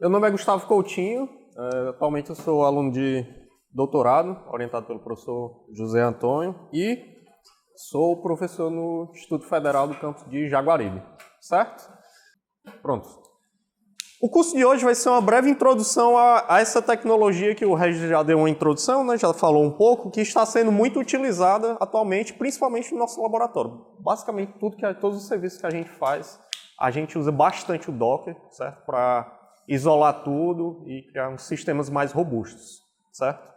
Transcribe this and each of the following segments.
Meu nome é Gustavo Coutinho, atualmente eu sou aluno de doutorado, orientado pelo professor José Antônio, e sou professor no Instituto Federal do campus de Jaguaribe, certo? Pronto. O curso de hoje vai ser uma breve introdução a essa tecnologia que o Regis já deu uma introdução, né, já falou um pouco, que está sendo muito utilizada atualmente, principalmente no nosso laboratório. Basicamente, todos os serviços que a gente faz, a gente usa bastante o Docker, certo? Para isolar tudo e criar uns sistemas mais robustos, certo?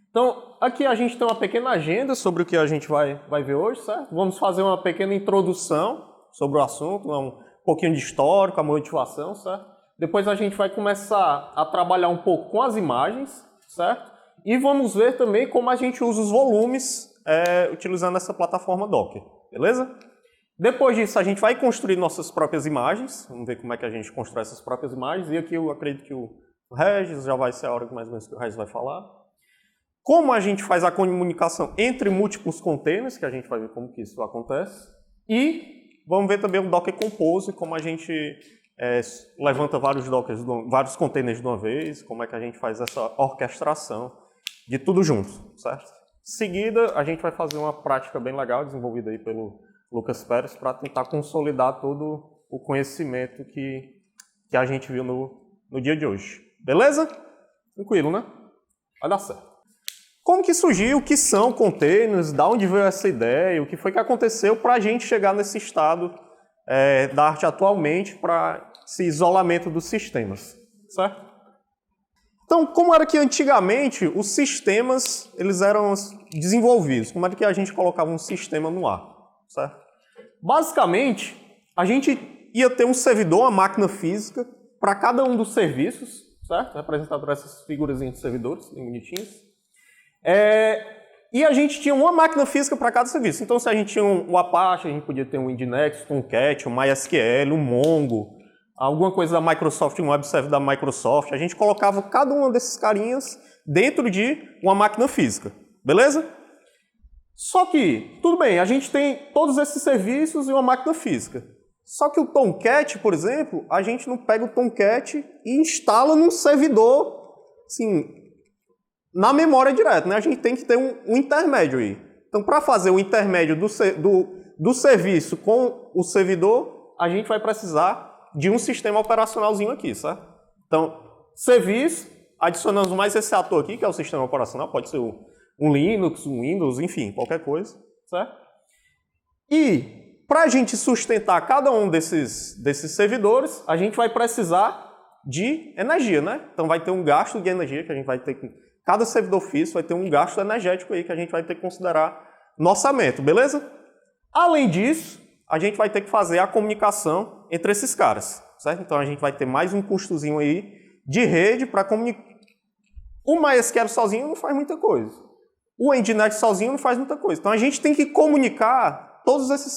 Então, aqui a gente tem uma pequena agenda sobre o que a gente vai ver hoje, certo? Vamos fazer uma pequena introdução sobre o assunto, um pouquinho de histórico, a motivação, certo? Depois a gente vai começar a trabalhar um pouco com as imagens, certo? E vamos ver também como a gente usa os volumes utilizando essa plataforma Docker, beleza? Depois disso, a gente vai construir nossas próprias imagens. Vamos ver como é que a gente constrói essas próprias imagens. E aqui eu acredito que o Regis já vai ser a hora mais ou menos que o Regis vai falar. Como a gente faz a comunicação entre múltiplos containers, que a gente vai ver como que isso acontece. E vamos ver também o Docker Compose, como a gente levanta vários containers de uma vez, como é que a gente faz essa orquestração de tudo junto, certo? Em seguida, a gente vai fazer uma prática bem legal, desenvolvida aí pelo Lucas Pérez, para tentar consolidar todo o conhecimento que a gente viu no dia de hoje. Beleza? Tranquilo, né? Vai dar certo. Como que surgiu? O que são containers? Da onde veio essa ideia? O que foi que aconteceu para a gente chegar nesse estado da arte atualmente para esse isolamento dos sistemas, certo? Então, como era que antigamente os sistemas eles eram desenvolvidos? Como era que a gente colocava um sistema no ar, certo? Basicamente, a gente ia ter um servidor, uma máquina física, para cada um dos serviços, certo? Representado por essas figurinhas de servidores, bem bonitinhas. E a gente tinha uma máquina física para cada serviço. Então, se a gente tinha um Apache, a gente podia ter um Nginx, um Tomcat, um MySQL, um Mongo, alguma coisa da Microsoft, um Web Service da Microsoft. A gente colocava cada um desses carinhas dentro de uma máquina física. Beleza? Só que, tudo bem, a gente tem todos esses serviços e uma máquina física. Só que o Tomcat, por exemplo, a gente não pega o Tomcat e instala num servidor, assim, na memória direta, né? A gente tem que ter um intermédio aí. Então, para fazer o intermédio do serviço com o servidor, a gente vai precisar de um sistema operacionalzinho aqui, certo? Então, serviço, adicionamos mais esse ator aqui, que é o sistema operacional, pode ser um Linux, um Windows, enfim, qualquer coisa, certo? E para a gente sustentar cada um desses servidores, a gente vai precisar de energia, né? Então vai ter um gasto de energia que a gente vai ter que... Cada servidor físico vai ter um gasto energético aí que a gente vai ter que considerar no orçamento, beleza? Além disso, a gente vai ter que fazer a comunicação entre esses caras, certo? Então a gente vai ter mais um custozinho aí de rede para comunicar. O MySQL sozinho não faz muita coisa. O Nginx sozinho não faz muita coisa. Então a gente tem que comunicar todos esses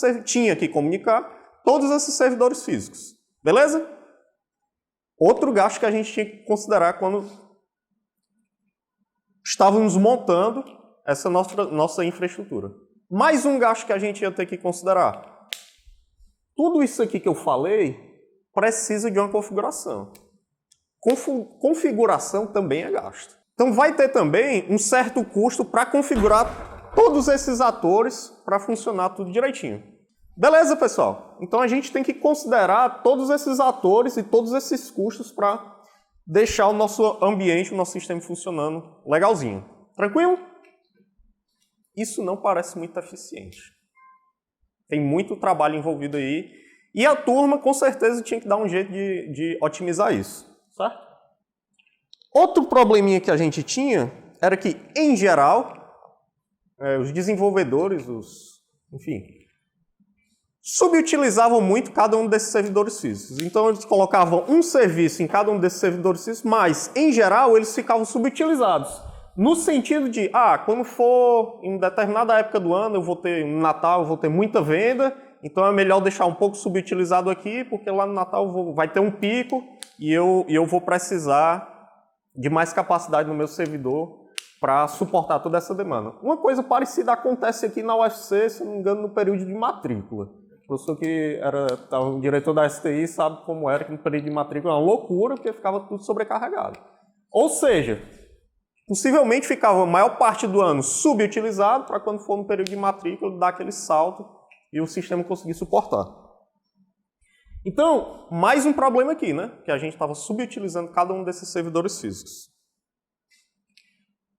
servidores físicos. Beleza? Outro gasto que a gente tinha que considerar quando estávamos montando essa nossa infraestrutura. Mais um gasto que a gente ia ter que considerar. Tudo isso aqui que eu falei precisa de uma configuração. Configuração também é gasto. Então vai ter também um certo custo para configurar todos esses atores para funcionar tudo direitinho. Beleza, pessoal? Então a gente tem que considerar todos esses atores e todos esses custos para deixar o nosso ambiente, o nosso sistema funcionando legalzinho. Tranquilo? Isso não parece muito eficiente. Tem muito trabalho envolvido aí e a turma com certeza tinha que dar um jeito de otimizar isso, certo? Outro probleminha que a gente tinha era que, em geral, os desenvolvedores, enfim, subutilizavam muito cada um desses servidores físicos. Então, eles colocavam um serviço em cada um desses servidores físicos, mas, em geral, eles ficavam subutilizados. No sentido de, quando for em determinada época do ano, no Natal, eu vou ter muita venda, então é melhor deixar um pouco subutilizado aqui, porque lá no Natal vai ter um pico e eu vou precisar de mais capacidade no meu servidor para suportar toda essa demanda. Uma coisa parecida acontece aqui na UFC, se não me engano, no período de matrícula. O professor que estava o diretor da STI sabe como era que no período de matrícula era uma loucura, porque ficava tudo sobrecarregado. Ou seja, possivelmente ficava a maior parte do ano subutilizado para quando for no período de matrícula dar aquele salto e o sistema conseguir suportar. Então, mais um problema aqui, né? Que a gente estava subutilizando cada um desses servidores físicos.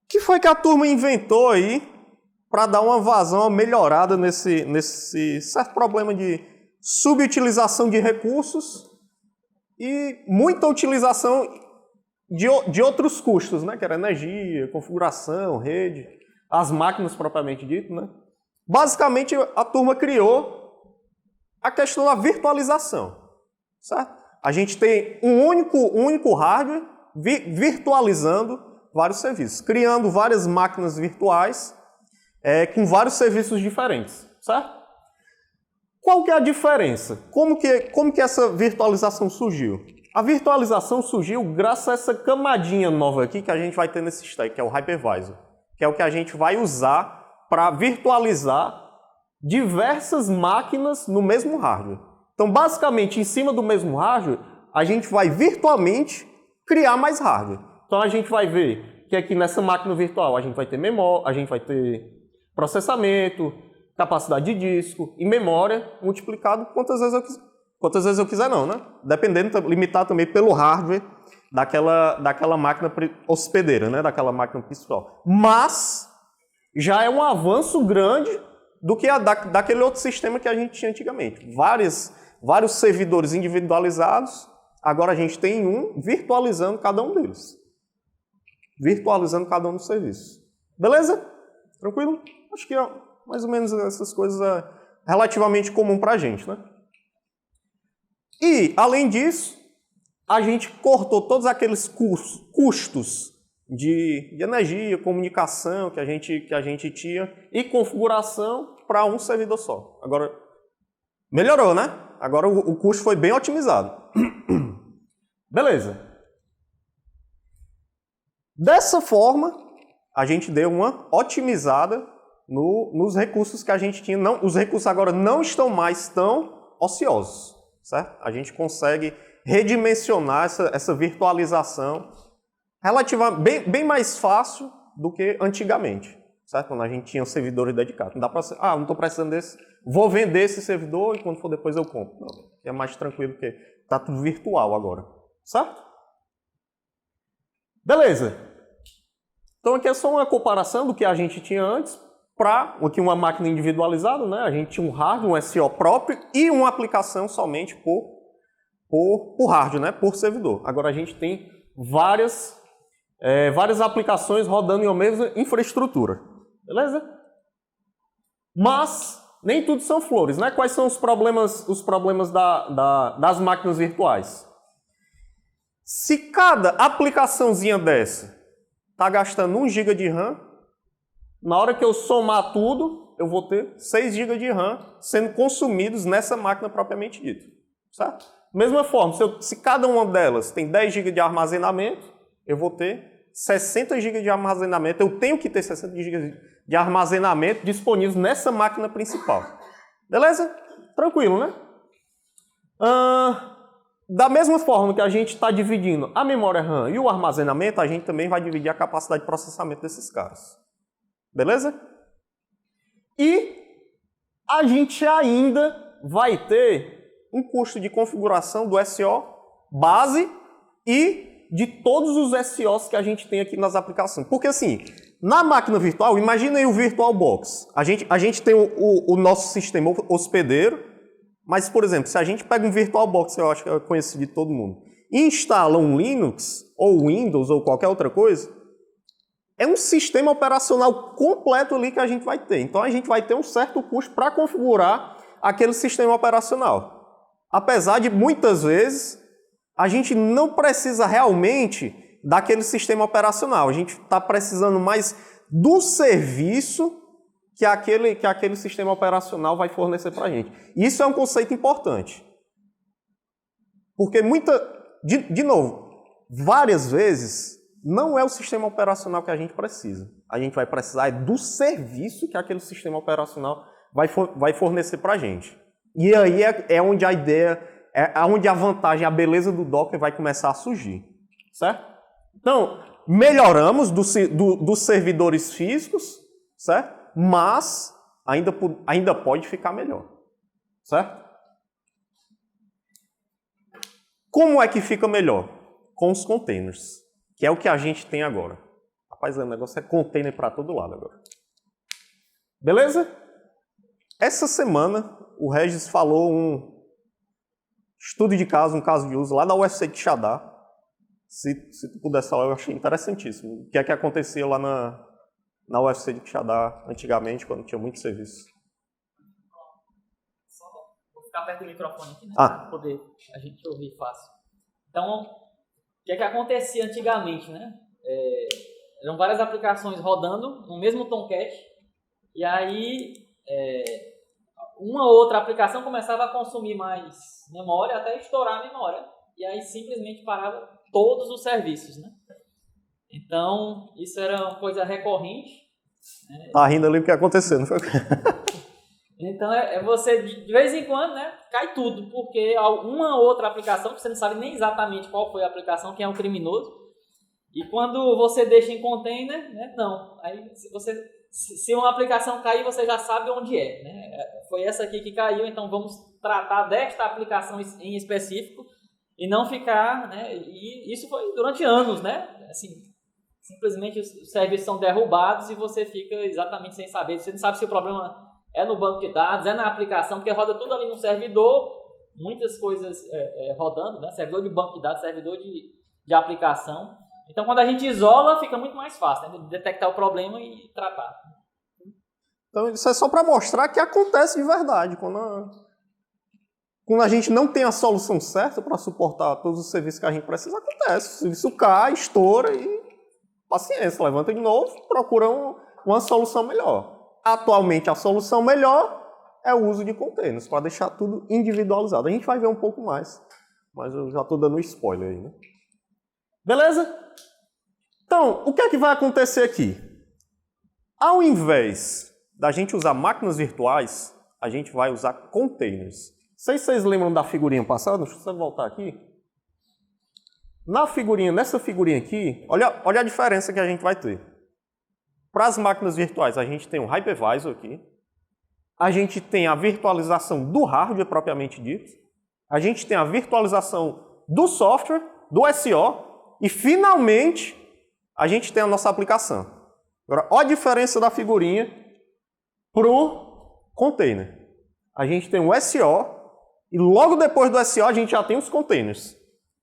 O que foi que a turma inventou aí para dar uma vazão, uma melhorada nesse certo problema de subutilização de recursos e muita utilização de outros custos, né? Que era energia, configuração, rede, as máquinas propriamente dito, né? Basicamente, a turma criou a questão da virtualização, certo? A gente tem um único hardware virtualizando vários serviços, criando várias máquinas virtuais com vários serviços diferentes, certo? Qual que é a diferença? Como que essa virtualização surgiu? A virtualização surgiu graças a essa camadinha nova aqui que a gente vai ter nesse stack, que é o Hypervisor, que é o que a gente vai usar para virtualizar diversas máquinas no mesmo hardware. Então, basicamente, em cima do mesmo hardware, a gente vai virtualmente criar mais hardware. Então, a gente vai ver que aqui nessa máquina virtual a gente vai ter memória, a gente vai ter processamento, capacidade de disco e memória multiplicado quantas vezes eu quiser não, né? Dependendo, limitar também pelo hardware daquela máquina hospedeira, né? Daquela máquina principal. Mas já é um avanço grande do que daquele outro sistema que a gente tinha antigamente. Vários servidores individualizados, agora a gente tem um virtualizando cada um deles. Virtualizando cada um dos serviços. Beleza? Tranquilo? Acho que mais ou menos essas coisas é relativamente comum para a gente, né? E, além disso, a gente cortou todos aqueles custos de energia, comunicação que a gente tinha e configuração para um servidor só. Agora, melhorou, né? Agora o custo foi bem otimizado. Beleza. Dessa forma, a gente deu uma otimizada nos recursos que a gente tinha. Os recursos agora não estão mais tão ociosos, certo? A gente consegue redimensionar essa virtualização relativamente bem mais fácil do que antigamente, certo? Quando a gente tinha servidores dedicados. Não dá para não estou precisando desse, vou vender esse servidor e quando for depois eu compro. Não, é mais tranquilo porque está tudo virtual agora, certo? Beleza. Então aqui é só uma comparação do que a gente tinha antes para aqui uma máquina individualizada, né? A gente tinha um hardware, um SO próprio e uma aplicação somente por hardware, né? Por servidor. Agora a gente tem várias aplicações rodando em uma mesma infraestrutura. Beleza? Mas nem tudo são flores, né? Quais são os problemas das máquinas virtuais? Se cada aplicaçãozinha dessa está gastando 1 GB de RAM, na hora que eu somar tudo, eu vou ter 6 GB de RAM sendo consumidos nessa máquina propriamente dita. Certo? Mesma forma, se cada uma delas tem 10 GB de armazenamento, eu vou ter 60 GB de armazenamento. Eu tenho que ter 60 GB de armazenamento disponíveis nessa máquina principal. Beleza? Tranquilo, né? Da mesma forma que a gente está dividindo a memória RAM e o armazenamento, a gente também vai dividir a capacidade de processamento desses caras. Beleza? E a gente ainda vai ter um custo de configuração do SO base e de todos os SOs que a gente tem aqui nas aplicações. Porque assim, na máquina virtual, imagina aí o VirtualBox. A gente tem o nosso sistema hospedeiro, mas, por exemplo, se a gente pega um VirtualBox, eu acho que é conhecido de todo mundo, e instala um Linux, ou Windows, ou qualquer outra coisa, é um sistema operacional completo ali que a gente vai ter. Então, a gente vai ter um certo custo para configurar aquele sistema operacional. Apesar de, muitas vezes, a gente não precisa realmente daquele sistema operacional. A gente está precisando mais do serviço que aquele sistema operacional vai fornecer para a gente. Isso é um conceito importante. Porque de novo, várias vezes, não é o sistema operacional que a gente precisa. A gente vai precisar do serviço que aquele sistema operacional vai fornecer para a gente. E aí é onde a ideia, é onde a vantagem, a beleza do Docker vai começar a surgir, certo? Então, melhoramos dos servidores físicos, certo? Mas ainda pode ficar melhor, certo? Como é que fica melhor? Com os containers, que é o que a gente tem agora. Rapaz, o negócio é container para todo lado agora. Beleza? Essa semana, o Regis falou um estudo de caso, um caso de uso lá da UFC de Quixadá. Se tu pudesse falar, eu achei interessantíssimo. O que é que acontecia lá na UFC de Quixadá antigamente, quando tinha muito serviço. Só vou ficar perto do microfone aqui, né? Ah. Para poder a gente ouvir fácil. Então, o que é que acontecia antigamente, né? Eram várias aplicações rodando no mesmo Tomcat, e aí uma ou outra aplicação começava a consumir mais memória, até estourar a memória, e aí simplesmente parava todos os serviços, né? Então, isso era uma coisa recorrente. Tá rindo ali o que aconteceu, não foi? Então, você, de vez em quando, né, cai tudo, porque uma outra aplicação, que você não sabe nem exatamente qual foi a aplicação, quem é o criminoso, e quando você deixa em container, né, não. Aí, se uma aplicação cair, você já sabe onde é, né? Foi essa aqui que caiu, então vamos tratar desta aplicação em específico e não ficar, né? E isso foi durante anos, né? Assim, simplesmente os serviços são derrubados e você fica exatamente sem saber. Você não sabe se o problema é no banco de dados, é na aplicação, porque roda tudo ali no servidor, muitas coisas rodando, né? Servidor de banco de dados, servidor de aplicação. Então, quando a gente isola, fica muito mais fácil, né? De detectar o problema e tratar. Então, isso é só para mostrar que acontece de verdade. Quando a gente não tem a solução certa para suportar todos os serviços que a gente precisa, acontece. O serviço cai, estoura e paciência, levanta de novo, procura uma solução melhor. Atualmente, a solução melhor é o uso de containers, para deixar tudo individualizado. A gente vai ver um pouco mais, mas eu já estou dando spoiler aí, né? Beleza? Então, o que é que vai acontecer aqui? Ao invés da gente usar máquinas virtuais, a gente vai usar containers. Não sei se vocês lembram da figurinha passada, deixa eu só voltar aqui. Nessa figurinha aqui, olha a diferença que a gente vai ter. Para as máquinas virtuais, a gente tem um hypervisor aqui. A gente tem a virtualização do hardware propriamente dito. A gente tem a virtualização do software, do SO. E, finalmente, a gente tem a nossa aplicação. Agora, olha a diferença da figurinha para o container. A gente tem o SO e, logo depois do SO, a gente já tem os containers,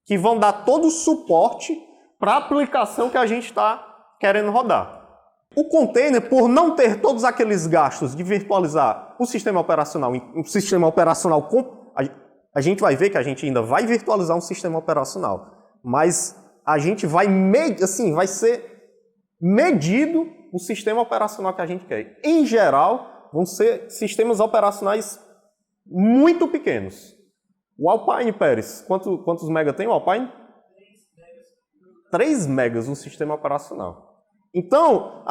que vão dar todo o suporte para a aplicação que a gente está querendo rodar. O container, por não ter todos aqueles gastos de virtualizar o sistema operacional, a gente vai ver que a gente ainda vai virtualizar um sistema operacional, mas a gente vai ser medido o sistema operacional que a gente quer. Em geral, vão ser sistemas operacionais muito pequenos. O Alpine, Pérez, quantos mega tem o Alpine? 3 megas um sistema operacional. Então,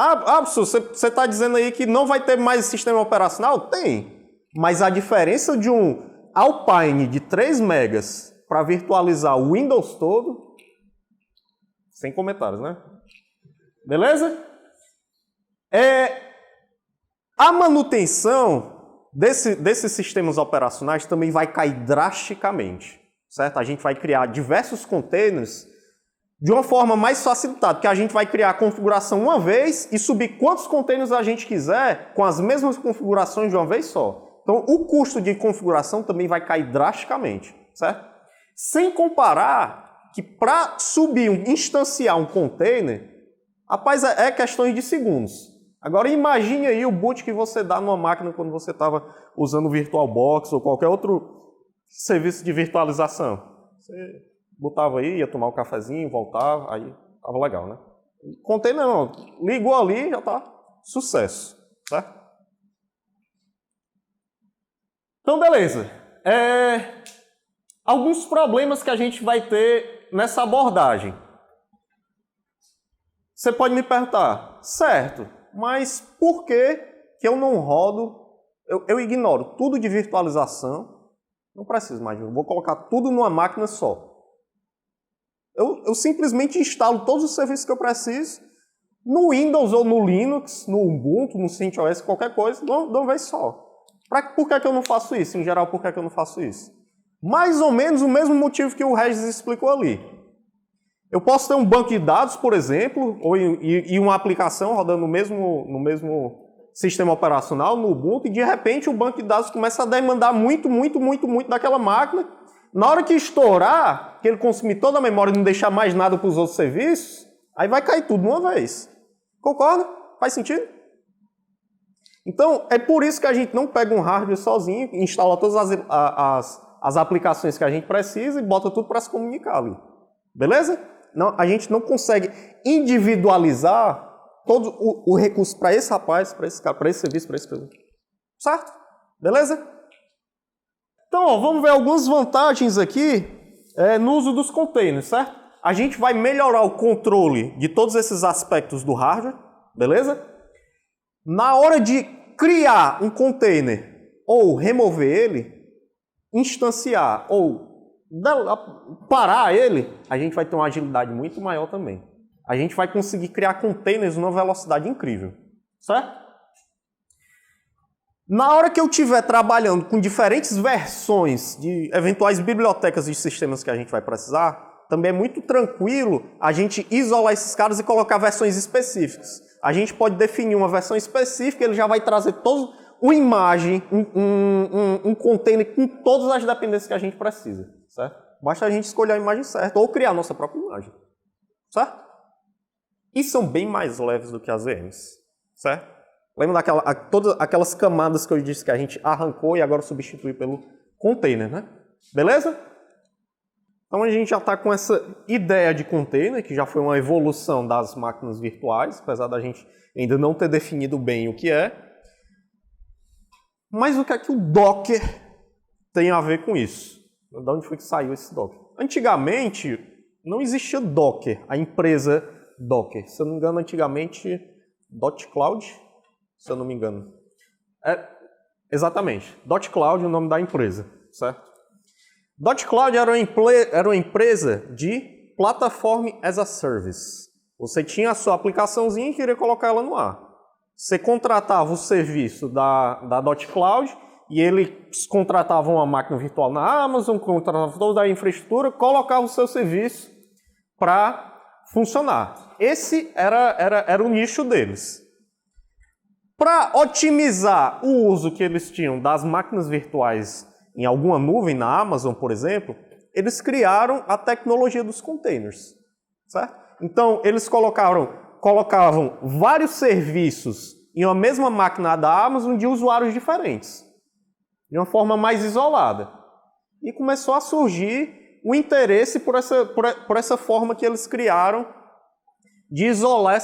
você está dizendo aí que não vai ter mais sistema operacional? Tem. Mas a diferença de um Alpine de 3 megas para virtualizar o Windows todo, sem comentários, né? Beleza? A manutenção desses sistemas operacionais também vai cair drasticamente, certo? A gente vai criar diversos containers de uma forma mais facilitada, porque a gente vai criar a configuração uma vez e subir quantos containers a gente quiser com as mesmas configurações de uma vez só. Então, o custo de configuração também vai cair drasticamente, certo? Sem comparar que para instanciar um container, rapaz, é questões de segundos. Agora, imagine aí o boot que você dá numa máquina quando você estava usando o VirtualBox ou qualquer outro serviço de virtualização. Você botava aí, ia tomar um cafezinho, voltava, aí tava legal, né? Container não, ligou ali, já tá sucesso, certo? Então, beleza. Alguns problemas que a gente vai ter nessa abordagem. Você pode me perguntar, certo, mas por que eu não rodo eu ignoro tudo de virtualização, não preciso mais, eu vou colocar tudo numa máquina só. Eu simplesmente instalo todos os serviços que eu preciso no Windows ou no Linux, no Ubuntu, no CentOS, qualquer coisa, de uma vez só. Por que eu não faço isso? Em geral, por que eu não faço isso? Mais ou menos o mesmo motivo que o Regis explicou ali. Eu posso ter um banco de dados, por exemplo, e uma aplicação rodando no mesmo sistema operacional, no Ubuntu, e de repente o banco de dados começa a demandar muito daquela máquina. Na hora que estourar, que ele consumir toda a memória e não deixar mais nada para os outros serviços, aí vai cair tudo de uma vez. Concorda? Faz sentido? Então, é por isso que a gente não pega um hardware sozinho, instala todas as aplicações que a gente precisa e bota tudo para se comunicar ali. Beleza? Não, a gente não consegue individualizar todo o recurso para esse rapaz, para esse cara, para esse serviço, para esse produto. Certo? Beleza? Então, ó, vamos ver algumas vantagens aqui no uso dos containers, certo? A gente vai melhorar o controle de todos esses aspectos do hardware, beleza? Na hora de criar um container ou remover ele, instanciar ou parar ele, a gente vai ter uma agilidade muito maior também. A gente vai conseguir criar containers numa velocidade incrível, certo? Na hora que eu estiver trabalhando com diferentes versões de eventuais bibliotecas de sistemas que a gente vai precisar, também é muito tranquilo a gente isolar esses caras e colocar versões específicas. A gente pode definir uma versão específica, ele já vai trazer todo uma imagem, um container com todas as dependências que a gente precisa, certo? Basta a gente escolher a imagem certa ou criar a nossa própria imagem, certo? E são bem mais leves do que as VMs, certo? Lembra todas aquelas camadas que eu disse que a gente arrancou e agora substitui pelo container, né? Beleza? Então a gente já está com essa ideia de container, que já foi uma evolução das máquinas virtuais, apesar da gente ainda não ter definido bem o que é. Mas o que é que o Docker tem a ver com isso? De onde foi que saiu esse Docker? Antigamente, não existia Docker, a empresa Docker. Se eu não me engano, antigamente, .cloud, se eu não me engano. Exatamente, .cloud é o nome da empresa, certo? .cloud era uma empresa de Platform as a Service. Você tinha a sua aplicaçãozinha e queria colocar ela no ar. Você contratava o serviço da .cloud e eles contratavam uma máquina virtual na Amazon, contratavam toda a infraestrutura, colocavam o seu serviço para funcionar. Esse era o nicho deles. Para otimizar o uso que eles tinham das máquinas virtuais em alguma nuvem, na Amazon, por exemplo, eles criaram a tecnologia dos containers, certo? Então, eles colocavam vários serviços em uma mesma máquina da Amazon de usuários diferentes, de uma forma mais isolada. E começou a surgir o interesse por essa forma que eles criaram de isolar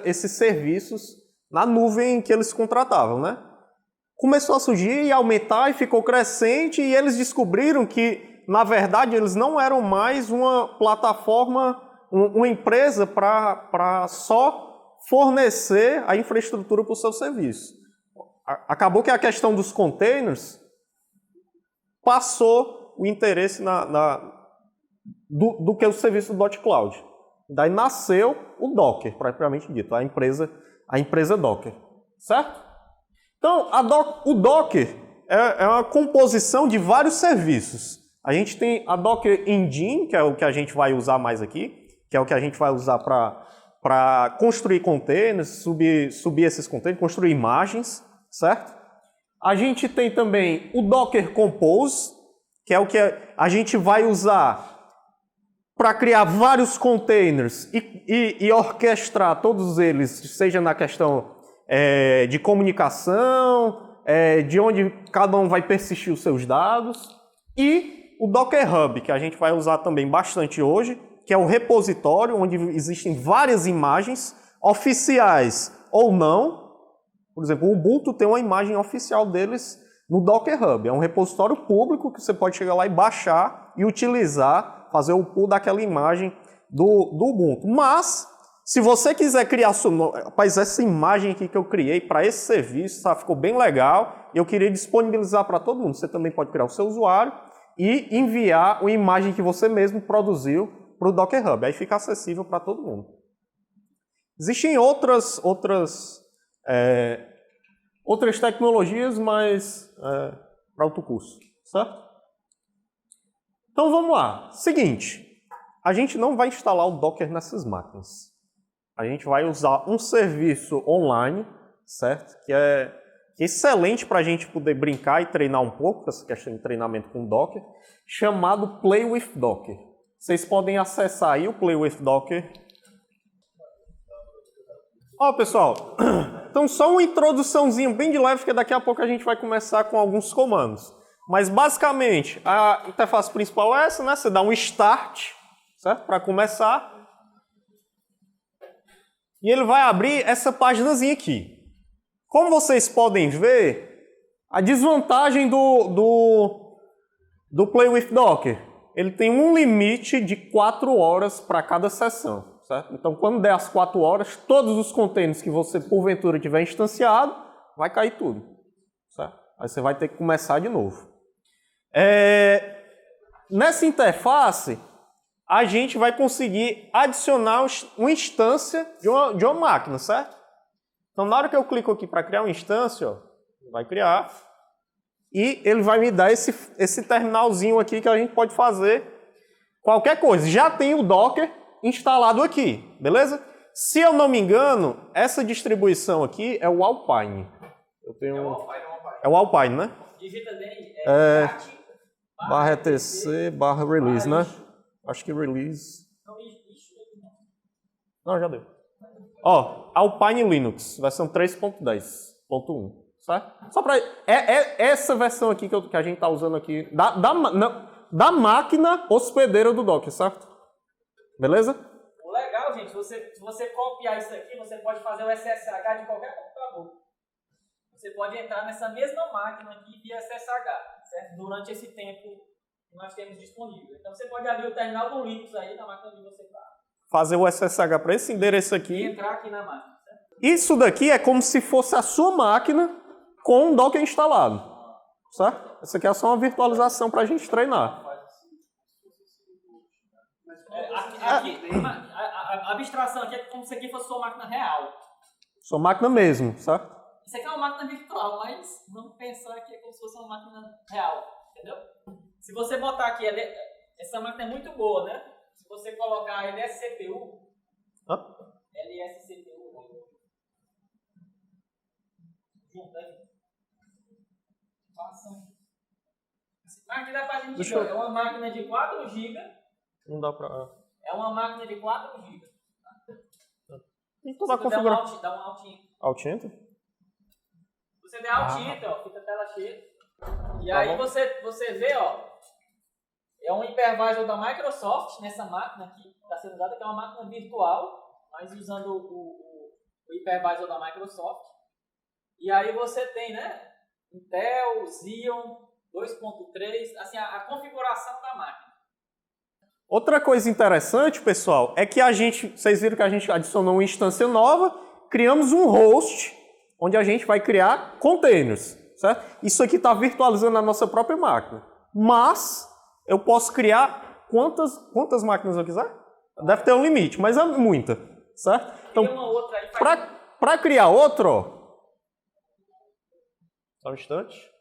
esses serviços na nuvem que eles contratavam, né? Começou a surgir e aumentar e ficou crescente e eles descobriram que, na verdade, eles não eram mais uma plataforma, uma empresa para só fornecer a infraestrutura para o seu serviço. Acabou que a questão dos containers passou o interesse do que o serviço do .cloud. Daí nasceu o Docker, propriamente dito, a empresa Docker, certo? Então, o Docker é uma composição de vários serviços. A gente tem a Docker Engine, que é o que a gente vai usar mais aqui, que é o que a gente vai usar para construir containers, subir esses containers, construir imagens, certo? A gente tem também o Docker Compose, que é o que a gente vai usar para criar vários containers e orquestrar todos eles, seja na questão de comunicação, de onde cada um vai persistir os seus dados, e o Docker Hub, que a gente vai usar também bastante hoje, que é o repositório onde existem várias imagens, oficiais ou não. Por exemplo, o Ubuntu tem uma imagem oficial deles no Docker Hub. É um repositório público que você pode chegar lá e baixar e utilizar, fazer o pull daquela imagem do Ubuntu. Mas Se você quiser criar rapaz, essa imagem aqui que eu criei para esse serviço, tá? Ficou bem legal. Eu queria disponibilizar para todo mundo. Você também pode criar o seu usuário e enviar uma imagem que você mesmo produziu para o Docker Hub. Aí fica acessível para todo mundo. Existem outras tecnologias, mas para outro curso, certo? Então vamos lá. Seguinte, a gente não vai instalar o Docker nessas máquinas. A gente vai usar um serviço online, certo? Que é excelente para a gente poder brincar e treinar um pouco, essa questão de treinamento com Docker, chamado Play with Docker. Vocês podem acessar aí o Play with Docker. Ó, pessoal, então só uma introduçãozinha bem de leve, porque daqui a pouco a gente vai começar com alguns comandos. Mas basicamente, a interface principal é essa, né? Você dá um start, certo? Para começar. E ele vai abrir essa paginazinha aqui. Como vocês podem ver, a desvantagem do Play with Docker, ele tem um limite de 4 horas para cada sessão, certo? Então, quando der as 4 horas, todos os containers que você, porventura, tiver instanciado, vai cair tudo, certo? Aí você vai ter que começar de novo. Nessa interface, a gente vai conseguir adicionar uma instância de uma máquina, certo? Então, na hora que eu clico aqui para criar uma instância, ó, vai criar, e ele vai me dar esse terminalzinho aqui que a gente pode fazer qualquer coisa. Já tem o Docker instalado aqui, beleza? Se eu não me engano, essa distribuição aqui é o Alpine. Eu tenho... É o Alpine, né? Digita bem, /etc/release, né? Acho que release... Não, já deu. Ó, Alpine Linux, versão 3.10.1, certo? Só para... essa versão aqui que a gente está usando aqui, da máquina hospedeira do Docker, certo? Beleza? O legal, gente, se você copiar isso aqui, você pode fazer o SSH de qualquer computador. Você pode entrar nessa mesma máquina aqui via SSH, certo? Durante esse tempo que nós temos disponível. Então você pode abrir o terminal do Linux aí na máquina onde você está. Fazer o SSH para esse endereço aqui. E entrar aqui na máquina, certo? Isso daqui é como se fosse a sua máquina com o Docker instalado, certo? Essa aqui é só uma virtualização para a gente treinar. A abstração aqui é como se aqui fosse sua máquina real. Sua máquina mesmo, certo? Isso aqui é uma máquina virtual, mas vamos pensar que é como se fosse uma máquina real, entendeu? Se você botar aqui, essa máquina é muito boa, né? Se você colocar LSCPU, junto aí, aqui dá pra gente ver, é uma máquina de 4 GB. Não dá pra... É uma máquina de 4 GB. Então dá configurar. Dá um altinho. Altinho? Você der altinho, ó, fica a tela cheia. E aí você vê, ó, é um hypervisor da Microsoft nessa máquina aqui, que está sendo usada, que é uma máquina virtual, mas usando o hypervisor da Microsoft. E aí você tem, né, Intel, Xeon, 2.3, assim, a configuração da máquina. Outra coisa interessante, pessoal, é que vocês viram que a gente adicionou uma instância nova, criamos um host, onde a gente vai criar containers, certo? Isso aqui está virtualizando a nossa própria máquina. Mas eu posso criar quantas máquinas eu quiser? Deve ter um limite, mas é muita, certo? Então, para criar outro, ó, só um instante.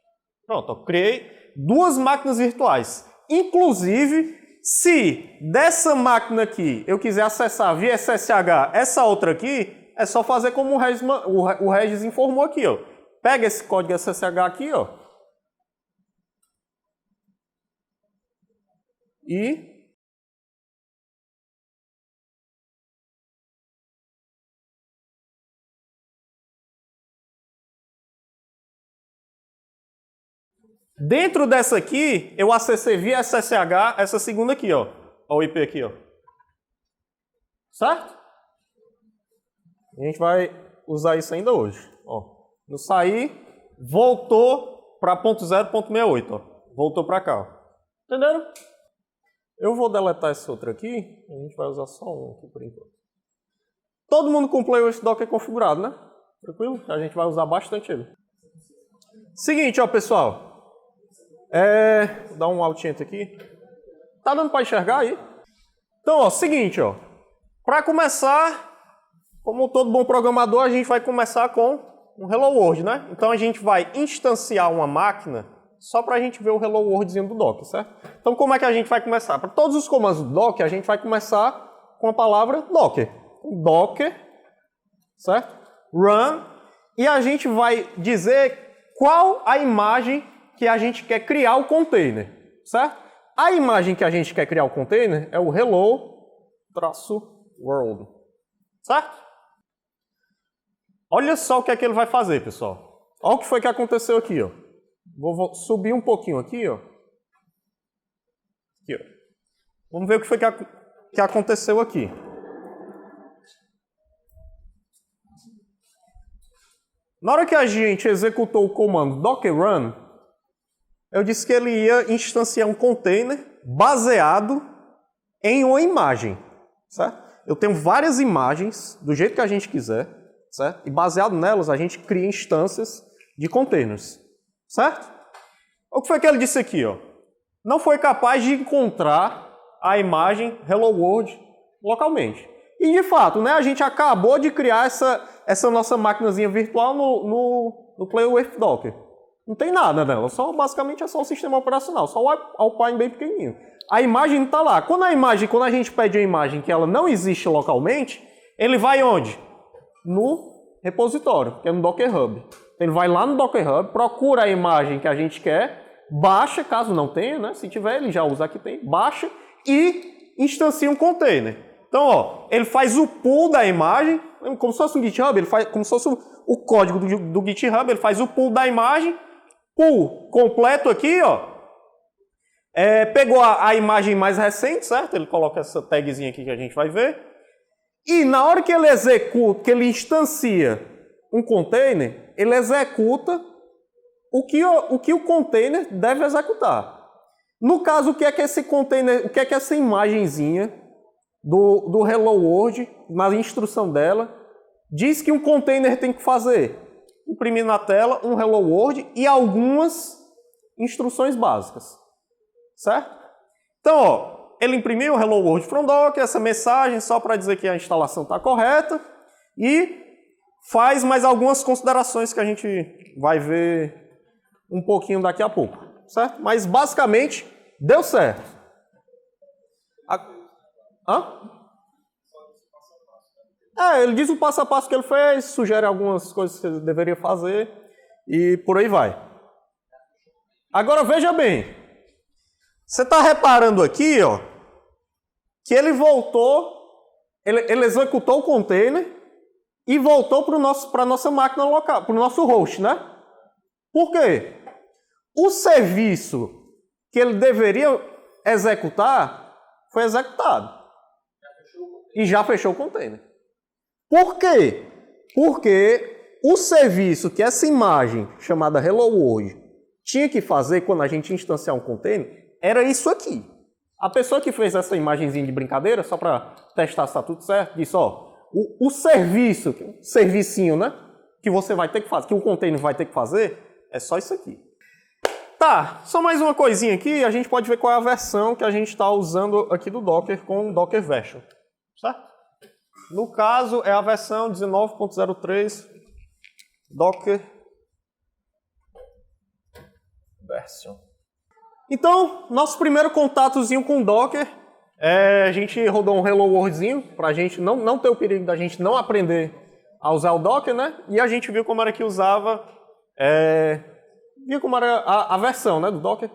Pronto, eu criei 2 máquinas virtuais. Inclusive, se dessa máquina aqui eu quiser acessar via SSH essa outra aqui, é só fazer como o Regis informou aqui, ó. Pega esse código SSH aqui, ó. E dentro dessa aqui, eu acessei via SSH essa segunda aqui, ó. Ó o IP aqui, ó. Certo? A gente vai usar isso ainda hoje. Ó, no sair, voltou para .0.68, ó. Voltou para cá, ó. Entenderam? Eu vou deletar esse outro aqui. A gente vai usar só um aqui por enquanto. Todo mundo com o Playwright Docker configurado, né? Tranquilo? A gente vai usar bastante ele. Seguinte, ó, pessoal. Vou dar um Alt Enter aqui. Tá dando para enxergar aí? Então, ó, seguinte, ó. Para começar, como todo bom programador, a gente vai começar com um Hello World, né? Então a gente vai instanciar uma máquina só para a gente ver o Hello Worldzinho do Docker, certo? Então como é que a gente vai começar? Para todos os comandos do Docker, a gente vai começar com a palavra Docker. Docker, certo? Run. E a gente vai dizer qual a imagem que a gente quer criar o container, certo? A imagem que a gente quer criar o container é o hello-world, certo? Olha só o que é que ele vai fazer, pessoal. Olha o que foi que aconteceu aqui, ó. Vou subir um pouquinho aqui, ó. Aqui, ó. Vamos ver o que foi que aconteceu aqui. Na hora que a gente executou o comando docker run, eu disse que ele ia instanciar um container baseado em uma imagem, certo? Eu tenho várias imagens do jeito que a gente quiser, certo? E baseado nelas a gente cria instâncias de containers, certo? O que foi que ele disse aqui, ó? Não foi capaz de encontrar a imagem Hello World localmente. E de fato, né, a gente acabou de criar essa nossa maquinazinha virtual no Playwright Docker. Não tem nada nela, basicamente é só o sistema operacional, só o Alpine bem pequenininho. A imagem não está lá. Quando a gente pede a imagem que ela não existe localmente, ele vai onde? No repositório, que é no Docker Hub. Ele vai lá no Docker Hub, procura a imagem que a gente quer, baixa, caso não tenha, né? Se tiver, ele já usa aqui, tem, baixa e instancia um container. Então, ó, ele faz o pull da imagem, como se fosse um GitHub, ele faz como se fosse o código do GitHub, ele faz o pull da imagem, pull completo aqui, ó. Pegou a imagem mais recente, certo? Ele coloca essa tagzinha aqui que a gente vai ver. E na hora que ele executa, que ele instancia um container, ele executa o que o container deve executar. No caso, o que é que esse container, o que é que essa imagenzinha do Hello World, na instrução dela, diz que um container tem que fazer? Imprimir na tela um Hello World e algumas instruções básicas, certo? Então, ó, ele imprimiu o Hello World from Docker, essa mensagem só para dizer que a instalação está correta e faz mais algumas considerações que a gente vai ver um pouquinho daqui a pouco, certo? Mas basicamente deu certo. Ele diz o passo a passo que ele fez, sugere algumas coisas que ele deveria fazer e por aí vai. Agora veja bem, você está reparando aqui, ó, que ele voltou, ele executou o container e voltou para a nossa máquina local, para o nosso host, né? Por quê? O serviço que ele deveria executar foi executado. E já fechou o container. Por quê? Porque o serviço que essa imagem chamada Hello World tinha que fazer quando a gente instanciar um container era isso aqui. A pessoa que fez essa imagenzinha de brincadeira, só para testar se está tudo certo, disse, ó, o servicinho, né, que você vai ter que fazer, que o container vai ter que fazer, é só isso aqui. Tá, só mais uma coisinha aqui, a gente pode ver qual é a versão que a gente está usando aqui do Docker com o Docker Version, certo? No caso, é a versão 19.03 Docker Version. Então, nosso primeiro contatozinho com o Docker, a gente rodou um Hello Worldzinho, para a gente não ter o perigo da gente não aprender a usar o Docker, né? E a gente viu como era que usava, viu como era a versão, né, do Docker.